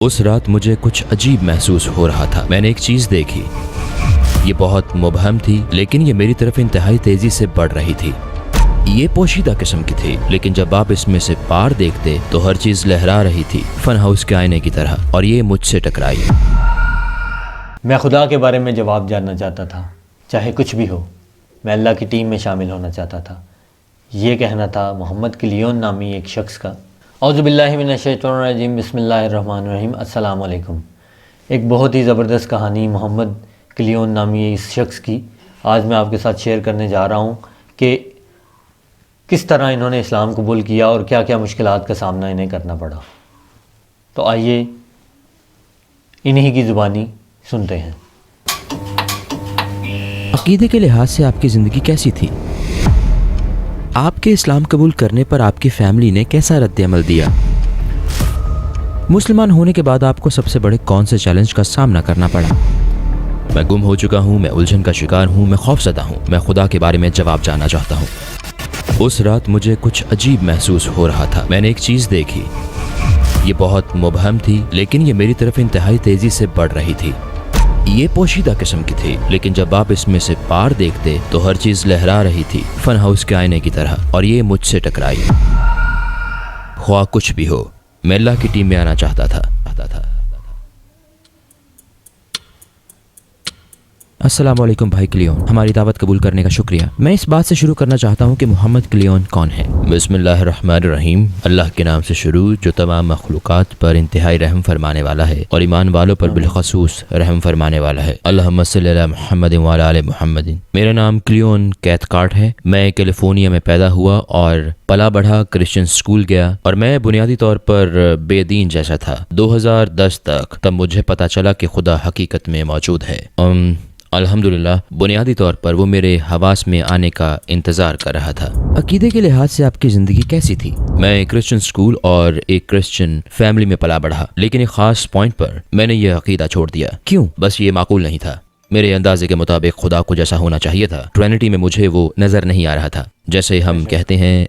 اس رات مجھے کچھ عجیب محسوس ہو رہا تھا۔ میں نے ایک چیز دیکھی، یہ بہت مبہم تھی لیکن یہ میری طرف انتہائی تیزی سے بڑھ رہی تھی۔ یہ پوشیدہ قسم کی تھی لیکن جب آپ اس میں سے پار دیکھتے تو ہر چیز لہرا رہی تھی، فن ہاؤس کے آئینے کی طرح، اور یہ مجھ سے ٹکرائی۔ میں خدا کے بارے میں جواب جاننا چاہتا تھا، چاہے کچھ بھی ہو۔ میں اللہ کی ٹیم میں شامل ہونا چاہتا تھا، یہ کہنا تھا محمد کلیون نامی ایک شخص کا۔ اعوذ باللہ من الشیطان الرجیم، بسم اللہ الرحمن الرحیم۔ السلام علیکم۔ ایک بہت ہی زبردست کہانی محمد کلیون نامی اس شخص کی آج میں آپ کے ساتھ شیئر کرنے جا رہا ہوں کہ کس طرح انہوں نے اسلام قبول کیا اور کیا کیا مشکلات کا سامنا انہیں کرنا پڑا۔ تو آئیے انہی کی زبانی سنتے ہیں۔ عقیدے کے لحاظ سے آپ کی زندگی کیسی تھی؟ آپ کے اسلام قبول کرنے پر آپ کی فیملی نے کیسا رد عمل دیا؟ مسلمان ہونے کے بعد آپ کو سب سے بڑے کون سے چیلنج کا سامنا کرنا پڑا؟ میں گم ہو چکا ہوں، میں الجھن کا شکار ہوں، میں خوفزدہ ہوں، میں خدا کے بارے میں جواب جاننا چاہتا ہوں۔ اس رات مجھے کچھ عجیب محسوس ہو رہا تھا۔ میں نے ایک چیز دیکھی، یہ بہت مبہم تھی لیکن یہ میری طرف انتہائی تیزی سے بڑھ رہی تھی۔ یہ پوشیدہ قسم کی تھی لیکن جب آپ اس میں سے پار دیکھتے تو ہر چیز لہرا رہی تھی، فن ہاؤس کے آئینے کی طرح، اور یہ مجھ سے ٹکرائی۔ خواہ کچھ بھی ہو، میں اللہ کی ٹیم میں آنا چاہتا تھا۔ السلام علیکم بھائی کلیون، ہماری دعوت قبول کرنے کا شکریہ۔ میں اس بات سے شروع کرنا چاہتا ہوں کہ محمد کلیون کون ہے؟ بسم اللہ الرحمن الرحیم، اللہ کے نام سے شروع جو تمام مخلوقات پر انتہائی رحم فرمانے والا ہے اور ایمان والوں پر بالخصوص رحم فرمانے والا ہے۔ اللہم صلی علی محمد وعلی آل محمد۔ میرا نام کلیون کیتھکارٹ ہے۔ میں کیلیفورنیا میں پیدا ہوا اور پلا بڑھا، کرسچن سکول گیا اور میں بنیادی طور پر بے دین جیسا تھا 2010 تک۔ تب مجھے پتا چلا کہ خدا حقیقت میں موجود ہے۔ الحمدللہ بنیادی طور پر وہ میرے حواس میں آنے کا انتظار کر رہا تھا۔ عقیدے کے لحاظ سے آپ کی زندگی کیسی تھی؟ میں ایک کرسچن سکول اور ایک کرسچن فیملی میں پلا بڑھا، لیکن ایک خاص پوائنٹ پر میں نے یہ عقیدہ چھوڑ دیا۔ کیوں؟ بس یہ معقول نہیں تھا۔ میرے اندازے کے مطابق خدا کو جیسا ہونا چاہیے تھا، ٹرینٹی میں مجھے وہ نظر نہیں آ رہا تھا۔ جیسے ہم کہتے ہیں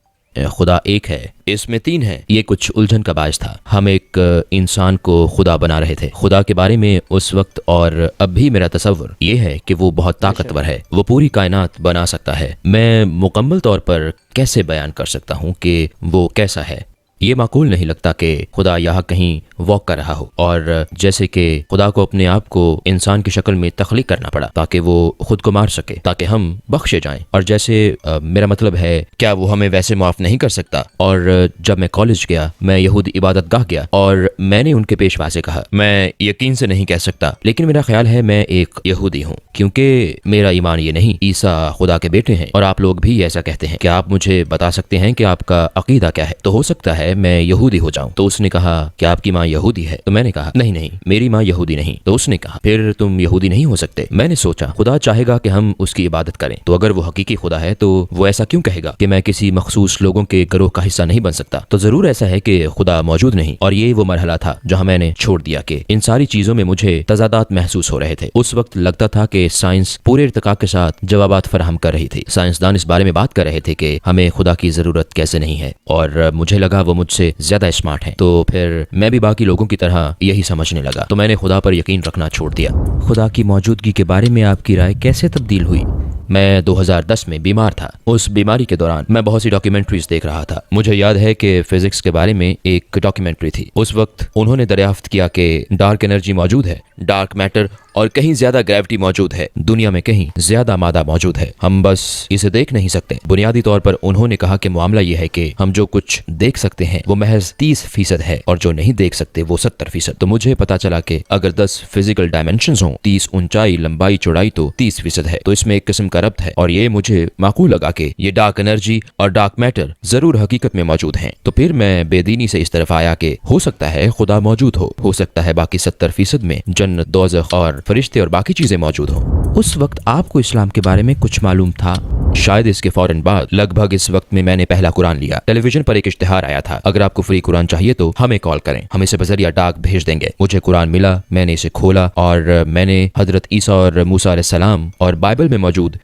خدا ایک ہے، اس میں تین ہے، یہ کچھ الجھن کا باعث تھا۔ ہم ایک انسان کو خدا بنا رہے تھے۔ خدا کے بارے میں اس وقت اور اب بھی میرا تصور یہ ہے کہ وہ بہت طاقتور ہے، وہ پوری کائنات بنا سکتا ہے۔ میں مکمل طور پر کیسے بیان کر سکتا ہوں کہ وہ کیسا ہے؟ یہ معقول نہیں لگتا کہ خدا یہاں کہیں واک کر رہا ہو، اور جیسے کہ خدا کو اپنے آپ کو انسان کی شکل میں تخلیق کرنا پڑا تاکہ وہ خود کو مار سکے، تاکہ ہم بخشے جائیں۔ اور جیسے میرا مطلب ہے، کیا وہ ہمیں ویسے معاف نہیں کر سکتا؟ اور جب میں کالج گیا، میں یہودی عبادت گاہ گیا اور میں نے ان کے پیشوا سے کہا، میں یقین سے نہیں کہہ سکتا لیکن میرا خیال ہے میں ایک یہودی ہوں، کیونکہ میرا ایمان یہ نہیں عیسیٰ خدا کے بیٹے ہیں، اور آپ لوگ بھی ایسا کہتے ہیں۔ کیا آپ مجھے بتا سکتے ہیں کہ آپ کا عقیدہ کیا ہے؟ تو ہو سکتا ہے میں یہودی ہو جاؤں۔ تو اس نے کہا کہ آپ کی ماں یہودی ہے؟ تو میں نے کہا نہیں، میری ماں یہودی نہیں۔ تو اس نے کہا پھر تم یہودی نہیں ہو سکتے۔ میں نے سوچا خدا چاہے گا کہ ہم اس کی عبادت کریں، تو اگر وہ حقیقی خدا ہے تو وہ ایسا کیوں کہے گا کہ میں کسی مخصوص لوگوں کے گروہ کا حصہ نہیں بن سکتا؟ تو ضرور ایسا ہے کہ خدا موجود نہیں، اور یہ وہ مرحلہ تھا جہاں میں نے چھوڑ دیا کہ ان ساری چیزوں میں مجھے تضادات محسوس ہو رہے تھے۔ اس وقت لگتا تھا کہ سائنس پورے ارتقاء کے ساتھ جوابات فراہم کر رہی تھی۔ سائنسدان اس بارے میں بات کر رہے تھے کہ ہمیں خدا کی ضرورت کیسے نہیں ہے، اور مجھے لگا وہ مجھ سے زیادہ اسمارٹ ہیں۔ تو پھر میں بھی باقی لوگوں کی طرح یہی سمجھنے لگا، تو میں نے خدا پر یقین رکھنا چھوڑ دیا۔ خدا کی موجودگی کے بارے میں آپ کی رائے کیسے تبدیل ہوئی؟ میں 2010 میں بیمار تھا۔ اس بیماری کے دوران میں بہت سی ڈاکیومنٹریز دیکھ رہا تھا۔ مجھے یاد ہے کہ فزکس کے بارے میں ایک ڈاکیومنٹری تھی۔ اس وقت انہوں نے دریافت کیا کہ ڈارک انرجی موجود ہے، ڈارک میٹر، اور کہیں زیادہ گریوٹی موجود ہے، دنیا میں کہیں زیادہ مادہ موجود ہے، ہم بس اسے دیکھ نہیں سکتے۔ بنیادی طور پر انہوں نے کہا کہ معاملہ یہ ہے کہ ہم جو کچھ دیکھ سکتے ہیں وہ محض 30% ہے، اور جو نہیں دیکھ سکتے وہ 70%۔ تو مجھے پتا چلا کہ اگر 10 فزیکل ڈائمنشنز ہوں، 30 اونچائی، لمبائی، چوڑائی، تو 30% ہے، تو اس میں ایک قسم کا ربط ہے، اور یہ مجھے معقول لگا کہ یہ ڈارک انرجی اور ڈارک میٹر ضرور حقیقت میں موجود ہیں۔ تو پھر میں بے دینی سے اس طرف آیا کہ ہو سکتا ہے خدا موجود ہو سکتا ہے باقی 70% میں جنت، دوزخ اور فرشتے اور باقی چیزیں موجود ہوں۔ اس وقت آپ کو اسلام کے بارے میں کچھ معلوم تھا؟ شاید اس کے فوراً بعد، لگ بھگ اس وقت میں نے پہلا قرآن لیا۔ ٹیلی ویژن پر ایک اشتہار آیا تھا، اگر آپ کو فری قرآن چاہیے تو ہمیں کال کریں، ہم اسے بذریعہ ڈاک بھیج دیں گے۔ مجھے قرآن ملا، میں نے اسے کھولا اور میں نے حضرت عیسیٰ اور موسیٰ علیہ السلام اور بائبل میں موجود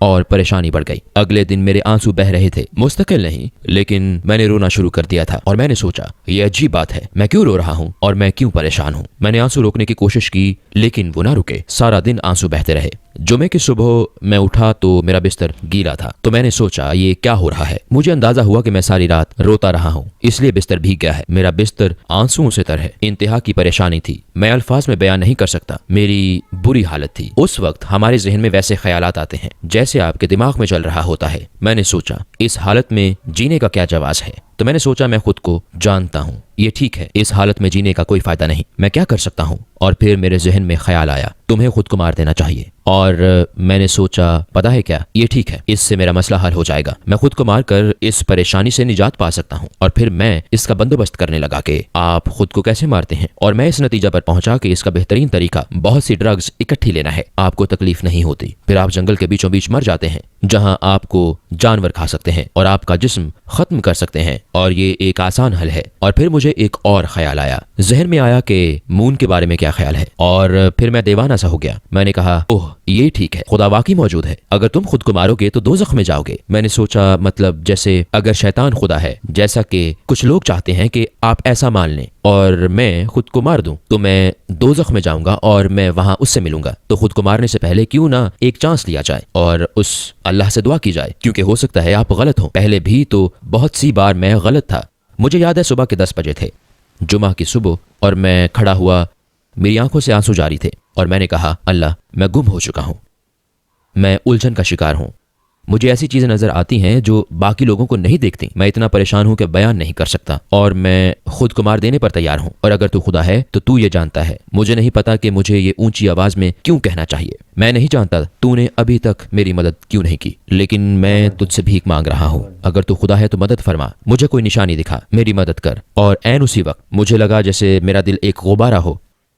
اور پریشانی بڑھ گئی۔ اگلے دن میرے آنسو بہ رہے تھے، مستقل نہیں، لیکن میں نے رونا شروع کر دیا تھا اور میں نے سوچا یہ عجیب بات ہے، میں کیوں رو رہا ہوں اور میں کیوں پریشان ہوں۔ میں نے آنسو روکنے کی کوشش کی لیکن وہ نہ رکے، سارا دن آنسو بہتے رہے۔ جمعے کی صبح میں اٹھا تو میرا بستر گیلا تھا، تو میں نے سوچا یہ کیا ہو رہا ہے۔ مجھے اندازہ ہوا کہ میں ساری رات روتا رہا ہوں، اس لیے بستر بھیگ گیا ہے۔ میرا بستر آنسوؤں سے تر ہے، انتہا کی پریشانی تھی، میں الفاظ میں بیان نہیں کر سکتا، میری بری حالت تھی۔ اس وقت ہمارے ذہن میں ویسے خیالات آتے ہیں جیسے آپ کے دماغ میں چل رہا ہوتا ہے۔ میں نے سوچا اس حالت میں جینے کا کیا جواز ہے، تو میں نے سوچا میں خود کو جانتا ہوں، یہ ٹھیک ہے، اس حالت میں جینے کا کوئی فائدہ نہیں، میں کیا کر سکتا ہوں۔ اور پھر میرے ذہن میں خیال آیا تمہیں خود کو مار دینا چاہیے، اور میں نے سوچا پتہ ہے کیا، یہ ٹھیک ہے، اس سے میرا مسئلہ حل ہو جائے گا، میں خود کو مار کر اس پریشانی سے نجات پا سکتا ہوں۔ اور پھر میں اس کا بندوبست کرنے لگا کہ آپ خود کو کیسے مارتے ہیں، اور میں اس نتیجہ پر پہنچا کہ اس کا بہترین طریقہ بہت سی ڈرگز اکٹھی لینا ہے، آپ کو تکلیف نہیں ہوتی، پھر آپ جنگل کے بیچوں بیچ مر جاتے ہیں جہاں آپ کو جانور کھا سکتے ہیں اور آپ کا جسم ختم کر سکتے ہیں، اور یہ ایک آسان حل ہے۔ اور پھر مجھے ایک اور خیال آیا، ذہن میں آیا کہ مون کے بارے میں کیا خیال ہے، اور پھر میں دیوانہ سا ہو گیا۔ میں نے کہا اوہ یہ ٹھیک ہے، خدا واقعی موجود ہے، اگر تم خود کو مارو گے تو دوزخ میں جاؤ گے۔ میں نے سوچا مطلب جیسے اگر شیطان خدا ہے، جیسا کہ کچھ لوگ چاہتے ہیں کہ آپ ایسا مان لیں، اور میں خود کو مار دوں تو میں دوزخ میں جاؤں گا اور میں وہاں اس سے ملوں گا، تو خود کو مارنے سے پہلے کیوں نہ ایک چانس لیا جائے اور اس اللہ سے دعا کی جائے، کیونکہ ہو سکتا ہے آپ غلط ہوں، پہلے بھی تو بہت سی بار میں غلط تھا۔ مجھے یاد ہے صبح کے 10 بجے تھے، جمعہ کی صبح، اور میں کھڑا ہوا، میری آنکھوں سے آنسو جاری تھے، اور میں نے کہا اللہ میں گم ہو چکا ہوں، میں الجھن کا شکار ہوں، مجھے ایسی چیزیں نظر آتی ہیں جو باقی لوگوں کو نہیں دیکھتی، میں اتنا پریشان ہوں کہ بیان نہیں کر سکتا، اور میں خود کو مار دینے پر تیار ہوں، اور اگر تو خدا ہے تو تو یہ جانتا ہے، مجھے نہیں پتا کہ مجھے یہ اونچی آواز میں کیوں کہنا چاہیے، میں نہیں جانتا تو نے ابھی تک میری مدد کیوں نہیں کی، لیکن میں تجھ سے بھیک مانگ رہا ہوں، اگر تو خدا ہے تو مدد فرما، مجھے کوئی نشانی دکھا، میری مدد کر۔ اور عین اسی وقت مجھے لگا جیسے میرا دل ایک غبارہ ہو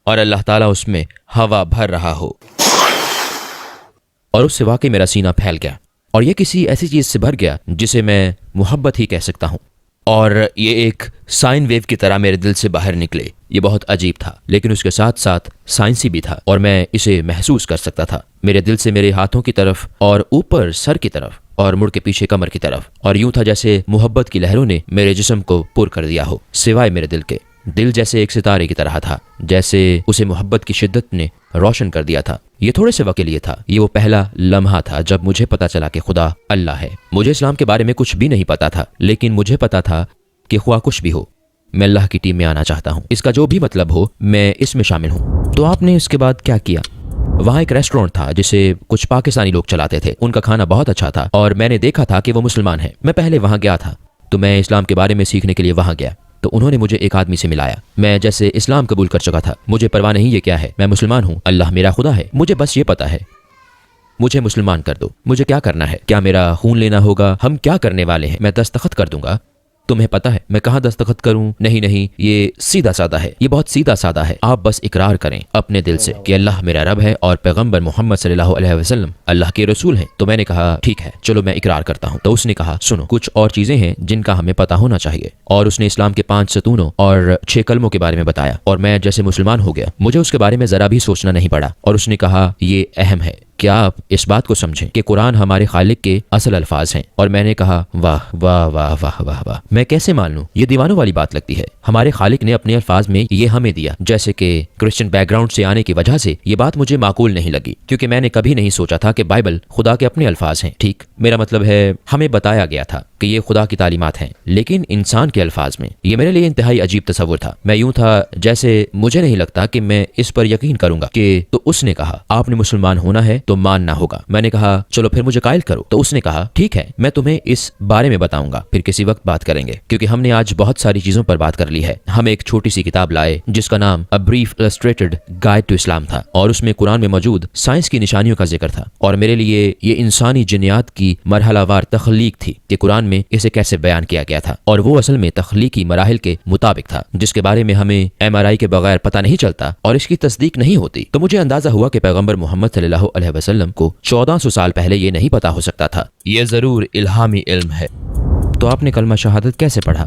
اور اللہ تعالیٰ اس میں ہوا بھر رہا ہو، اور اس سے واقعی میرا سینہ پھیل گیا، اور یہ کسی ایسی چیز سے بھر گیا جسے میں محبت ہی کہہ سکتا ہوں، اور یہ ایک سائن ویو کی طرح میرے دل سے باہر نکلے۔ یہ بہت عجیب تھا لیکن اس کے ساتھ ساتھ سائنسی بھی تھا، اور میں اسے محسوس کر سکتا تھا، میرے دل سے میرے ہاتھوں کی طرف اور اوپر سر کی طرف اور مڑ کے پیچھے کمر کی طرف، اور یوں تھا جیسے محبت کی لہروں نے میرے جسم کو پر کر دیا ہو، سوائے میرے دل کے۔ دل جیسے ایک ستارے کی طرح تھا، جیسے اسے محبت کی شدت نے روشن کر دیا تھا۔ یہ تھوڑے سے وقت کے لیے تھا، یہ وہ پہلا لمحہ تھا جب مجھے پتا چلا کہ خدا اللہ ہے۔ مجھے اسلام کے بارے میں کچھ بھی نہیں پتا تھا، لیکن مجھے پتا تھا کہ خواہ کچھ بھی ہو میں اللہ کی ٹیم میں آنا چاہتا ہوں، اس کا جو بھی مطلب ہو میں اس میں شامل ہوں۔ تو آپ نے اس کے بعد کیا کیا؟ وہاں ایک ریسٹورینٹ تھا جسے کچھ پاکستانی لوگ چلاتے تھے، ان کا کھانا بہت اچھا تھا اور میں نے دیکھا تھا کہ وہ مسلمان ہیں۔ میں پہلے وہاں گیا تھا تو میں اسلام کے بارے میں سیکھنے کے لیے وہاں گیا، تو انہوں نے مجھے ایک آدمی سے ملایا، میں جیسے اسلام قبول کر چکا تھا، مجھے پرواہ نہیں یہ کیا ہے، میں مسلمان ہوں، اللہ میرا خدا ہے، مجھے بس یہ پتا ہے، مجھے مسلمان کر دو، مجھے کیا کرنا ہے، کیا میرا خون لینا ہوگا، ہم کیا کرنے والے ہیں، میں دستخط کر دوں گا، تمہیں پتا ہے میں کہاں دستخط کروں؟ نہیں، یہ سیدھا سادہ ہے، یہ بہت سیدھا سادہ ہے، آپ بس اقرار کریں اپنے دل سے کہ اللہ میرا رب ہے اور پیغمبر محمد صلی اللہ علیہ وسلم اللہ کے رسول ہیں۔ تو میں نے کہا ٹھیک ہے چلو میں اقرار کرتا ہوں۔ تو اس نے کہا سنو، کچھ اور چیزیں ہیں جن کا ہمیں پتا ہونا چاہیے، اور اس نے اسلام کے 5 ستونوں اور 6 کلموں کے بارے میں بتایا، اور میں جیسے مسلمان ہو گیا، مجھے اس کے بارے میں ذرا بھی سوچنا نہیں پڑا، اور اس نے کہا یہ اہم ہے، کیا آپ اس بات کو سمجھیں کہ قرآن ہمارے خالق کے اصل الفاظ ہیں؟ اور میں نے کہا واہ واہ واہ واہ واہ واہ، میں کیسے مان لوں، یہ دیوانوں والی بات لگتی ہے، ہمارے خالق نے اپنے الفاظ میں یہ ہمیں دیا۔ جیسے کہ کرسچن بیک گراؤنڈ سے آنے کی وجہ سے یہ بات مجھے معقول نہیں لگی، کیونکہ میں نے کبھی نہیں سوچا تھا کہ بائبل خدا کے اپنے الفاظ ہیں، ٹھیک، میرا مطلب ہے ہمیں بتایا گیا تھا کہ یہ خدا کی تعلیمات ہیں، لیکن انسان کے الفاظ میں، یہ میرے لیے انتہائی عجیب تصور تھا۔ میں یوں تھا جیسے مجھے نہیں لگتا کہ میں اس پر یقین کروں گا کہ تو اس نے کہا آپ نے مسلمان ہونا ہے تو ماننا ہوگا۔ میں نے کہا چلو پھر مجھے قائل کرو۔ تو اس نے کہا ٹھیک ہے میں تمہیں اس بارے میں بتاؤں گا، پھر کسی وقت بات کریں گے، کیونکہ ہم نے آج بہت ساری چیزوں پر بات کر لی ہے۔ ہم ایک چھوٹی سی کتاب لائے جس کا نام A Brief Illustrated Guide to Islam تھا، اور اس میں قرآن میں موجود سائنس کی نشانیوں کا ذکر تھا، اور میرے لیے یہ انسانی جنیات کی مرحلہ وار تخلیق تھی کہ قرآن میں اسے کیسے بیان کیا گیا تھا، اور وہ اصل میں تخلیقی مراحل کے مطابق تھا جس کے بارے میں ہمیں MRI کے بغیر پتہ نہیں چلتا اور اس کی تصدیق نہیں ہوتی۔ تو مجھے اندازہ ہوا کہ پیغمبر محمد صلی اللہ علیہ وسلم کو 1400 سال پہلے یہ نہیں پتا ہو سکتا تھا، یہ ضرور الہامی علم ہے۔ تو آپ نے کلمہ شہادت کیسے پڑھا؟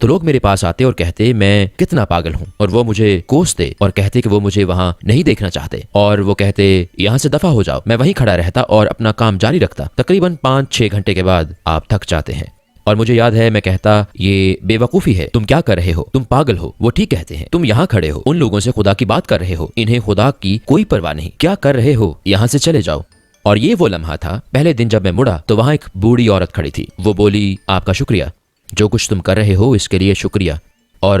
تو لوگ میرے پاس آتے اور کہتے میں کتنا پاگل ہوں، اور وہ مجھے کوستے اور کہتے کہ وہ مجھے وہاں نہیں دیکھنا چاہتے، اور وہ کہتے یہاں سے دفع ہو جاؤ۔ میں وہیں کھڑا رہتا اور اپنا کام جاری رکھتا۔ تقریباً 5-6 گھنٹے کے بعد آپ تھک جاتے ہیں، اور مجھے یاد ہے میں کہتا یہ بے وقوفی ہے، تم کیا کر رہے ہو، تم پاگل ہو۔ وہ ٹھیک کہتے ہیں، تم یہاں کھڑے ہو، ان لوگوں سے خدا کی بات کر رہے ہو، انہیں خدا کی کوئی پرواہ نہیں، کیا کر رہے ہو، یہاں سے چلے جاؤ۔ اور یہ وہ لمحہ تھا، پہلے دن جب میں مڑا تو وہاں ایک بوڑھی عورت کھڑی تھی۔ وہ بولی آپ کا شکریہ، جو کچھ تم کر رہے ہو اس کے لیے شکریہ۔ اور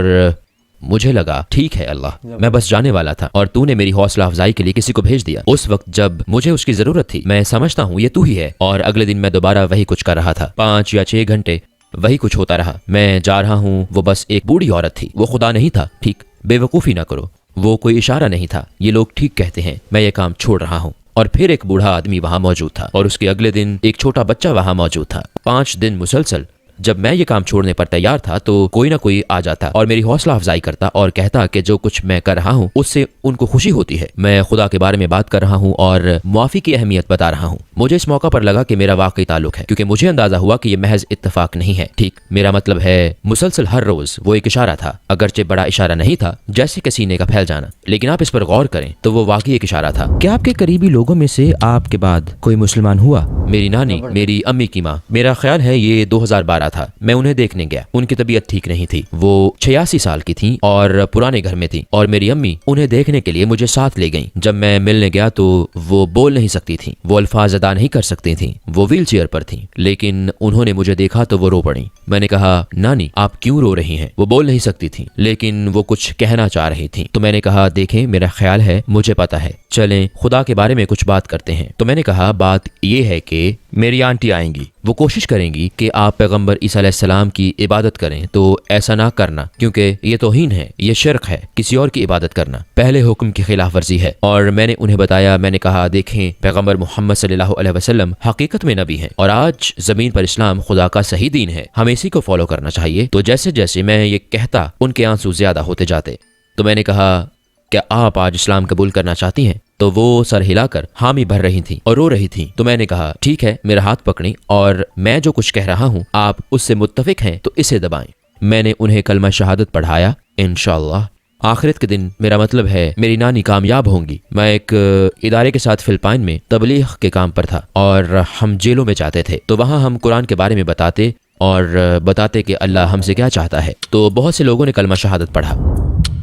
مجھے لگا ٹھیک ہے اللہ، میں بس جانے والا تھا اور تو نے میری حوصلہ افزائی کے لیے کسی کو بھیج دیا اس وقت جب مجھے اس کی ضرورت تھی۔ میں سمجھتا ہوں یہ تو ہی ہے۔ اور اگلے دن میں دوبارہ وہی کچھ کر رہا تھا، 5 یا 6 گھنٹے وہی کچھ ہوتا رہا۔ میں جا رہا ہوں، وہ بس ایک بوڑھی عورت تھی، وہ خدا نہیں تھا۔ ٹھیک، بے وقوفی نہ کرو، وہ کوئی اشارہ نہیں تھا، یہ لوگ ٹھیک کہتے ہیں، میں یہ کام چھوڑ رہا ہوں۔ اور پھر ایک بوڑھا آدمی وہاں موجود تھا، اور اس کے اگلے دن ایک چھوٹا بچہ وہاں موجود تھا۔ 5 دن مسلسل جب میں یہ کام چھوڑنے پر تیار تھا تو کوئی نہ کوئی آ جاتا اور میری حوصلہ افزائی کرتا اور کہتا کہ جو کچھ میں کر رہا ہوں اس سے ان کو خوشی ہوتی ہے، میں خدا کے بارے میں بات کر رہا ہوں اور معافی کی اہمیت بتا رہا ہوں۔ مجھے اس موقع پر لگا کہ میرا واقعی تعلق ہے، کیونکہ مجھے اندازہ ہوا کہ یہ محض اتفاق نہیں ہے۔ ٹھیک، میرا مطلب ہے مسلسل ہر روز وہ ایک اشارہ تھا، اگرچہ بڑا اشارہ نہیں تھا جیسے کہ سینے کا پھیل جانا، لیکن آپ اس پر غور کریں تو وہ واقعی ایک اشارہ تھا۔ کیا آپ کے قریبی لوگوں میں سے آپ کے بعد کوئی مسلمان ہوا؟ میری نانی، میری امی کی ماں، میرا خیال ہے یہ 2012 تھا۔ میں انہیں دیکھنے گیا، ان کی طبیعت ٹھیک نہیں تھی، وہ 86 سال کی تھیں اور پرانے گھر میں تھیں، اور میری امی انہیں دیکھنے کے لیے مجھے ساتھ لے گئیں۔ جب میں ملنے گیا تو وہ بول نہیں سکتی تھیں، وہ الفاظ ادا نہیں کر سکتی تھیں، وہ ویل چیئر پر تھیں، لیکن انہوں نے مجھے دیکھا تو وہ رو پڑیں۔ میں نے کہا نانی آپ کیوں رو رہی ہیں؟ وہ بول نہیں سکتی تھیں لیکن وہ کچھ کہنا چاہ رہی تھیں۔ تو میں نے کہا دیکھیں میرا خیال ہے مجھے پتا ہے، چلیں خدا کے بارے میں کچھ بات کرتے ہیں۔ تو میں نے کہا بات یہ ہے کہ میری آنٹی آئیں گی، وہ کوشش کریں گی کہ آپ پیغمبر عیسیٰ علیہ السلام کی عبادت کریں، تو ایسا نہ کرنا کیونکہ یہ توہین ہے، یہ شرک ہے، کسی اور کی عبادت کرنا پہلے حکم کی خلاف ورزی ہے۔ اور میں نے انہیں بتایا، میں نے کہا دیکھیں پیغمبر محمد صلی اللہ علیہ وسلم حقیقت میں نبی ہیں اور آج زمین پر اسلام خدا کا صحیح دین ہے، ہمیں اسی کو فالو کرنا چاہیے۔ تو جیسے جیسے میں یہ کہتا ان کے آنسو زیادہ ہوتے جاتے۔ تو میں نے کہا کیا آپ آج اسلام قبول کرنا چاہتی ہیں؟ تو وہ سر ہلا کر حامی بھر رہی تھیں اور رو رہی تھیں۔ تو میں نے کہا ٹھیک ہے، میرا ہاتھ پکڑیں اور میں جو کچھ کہہ رہا ہوں آپ اس سے متفق ہیں تو اسے دبائیں۔ میں نے انہیں کلمہ شہادت پڑھایا۔ انشاءاللہ آخرت کے دن میرا مطلب ہے میری نانی کامیاب ہوں گی۔ میں ایک ادارے کے ساتھ فلپائن میں تبلیغ کے کام پر تھا اور ہم جیلوں میں جاتے تھے، تو وہاں ہم قرآن کے بارے میں بتاتے کہ اللہ ہم سے کیا چاہتا ہے۔ تو بہت سے لوگوں نے کلمہ شہادت پڑھا۔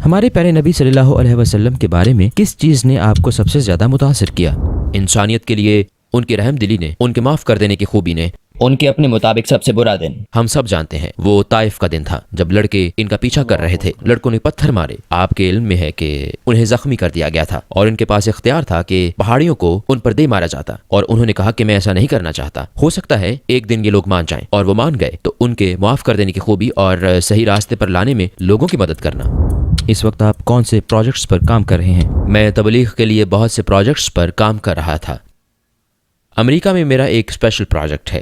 ہمارے پیارے نبی صلی اللہ علیہ وسلم کے بارے میں کس چیز نے آپ کو سب سے زیادہ متاثر کیا؟ انسانیت کے لیے ان کی رحم دلی نے، ان کے معاف کر دینے کی خوبی نے، ان کے اپنے مطابق سب سے برا دن ہم سب جانتے ہیں وہ طائف کا دن تھا جب لڑکے ان کا پیچھا کر رہے تھے، لڑکوں نے پتھر مارے، آپ کے علم میں ہے کہ انہیں زخمی کر دیا گیا تھا اور ان کے پاس اختیار تھا کہ پہاڑیوں کو ان پر دے مارا جاتا، اور انہوں نے کہا کہ میں ایسا نہیں کرنا چاہتا، ہو سکتا ہے ایک دن یہ لوگ مان جائیں، اور وہ مان گئے۔ تو ان کے معاف کر دینے کی خوبی اور صحیح راستے پر لانے میں لوگوں کی مدد کرنا۔ اس وقت آپ کون سے پروجیکٹس پر کام کر رہے ہیں؟ میں تبلیغ کے لیے بہت سے پروجیکٹس پر کام کر رہا تھا۔ امریکہ میں میرا ایک اسپیشل پروجیکٹ ہے،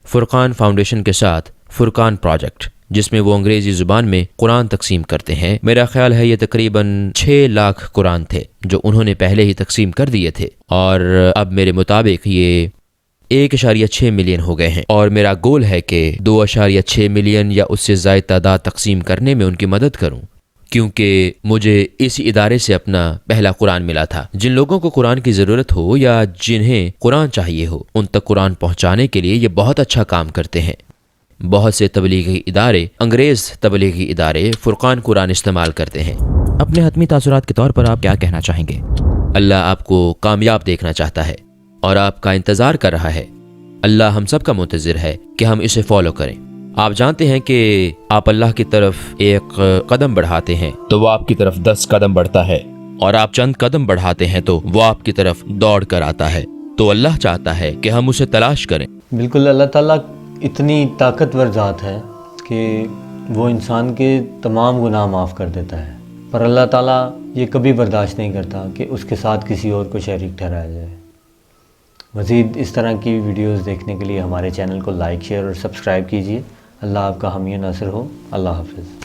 فرقان فاؤنڈیشن کے ساتھ فرقان پروجیکٹ، جس میں وہ انگریزی زبان میں قرآن تقسیم کرتے ہیں۔ میرا خیال ہے یہ تقریباً 6 لاکھ قرآن تھے جو انہوں نے پہلے ہی تقسیم کر دیے تھے، اور اب میرے مطابق یہ 1.6 ملین ہو گئے ہیں، اور میرا گول ہے کہ 2.6 ملین یا اس سے زائد تعداد تقسیم کرنے میں ان کی مدد کروں، کیونکہ مجھے اسی ادارے سے اپنا پہلا قرآن ملا تھا۔ جن لوگوں کو قرآن کی ضرورت ہو یا جنہیں قرآن چاہیے ہو، ان تک قرآن پہنچانے کے لیے یہ بہت اچھا کام کرتے ہیں۔ بہت سے تبلیغی ادارے، انگریز تبلیغی ادارے فرقان قرآن استعمال کرتے ہیں۔ اپنے حتمی تاثرات کے طور پر آپ کیا کہنا چاہیں گے؟ اللہ آپ کو کامیاب دیکھنا چاہتا ہے اور آپ کا انتظار کر رہا ہے۔ اللہ ہم سب کا منتظر ہے کہ ہم اسے فالو کریں۔ آپ جانتے ہیں کہ آپ اللہ کی طرف ایک قدم بڑھاتے ہیں تو وہ آپ کی طرف 10 قدم بڑھتا ہے، اور آپ چند قدم بڑھاتے ہیں تو وہ آپ کی طرف دوڑ کر آتا ہے۔ تو اللہ چاہتا ہے کہ ہم اسے تلاش کریں۔ بالکل، اللہ تعالیٰ اتنی طاقتور ذات ہے کہ وہ انسان کے تمام گناہ معاف کر دیتا ہے، پر اللہ تعالیٰ یہ کبھی برداشت نہیں کرتا کہ اس کے ساتھ کسی اور کو شریک ٹھہرایا جائے۔ مزید اس طرح کی ویڈیوز دیکھنے کے لیے ہمارے چینل کو لائک، شیئر اور سبسکرائب کیجیے۔ اللہ آپ کا حامی و ناصر ہو۔ اللہ حافظ۔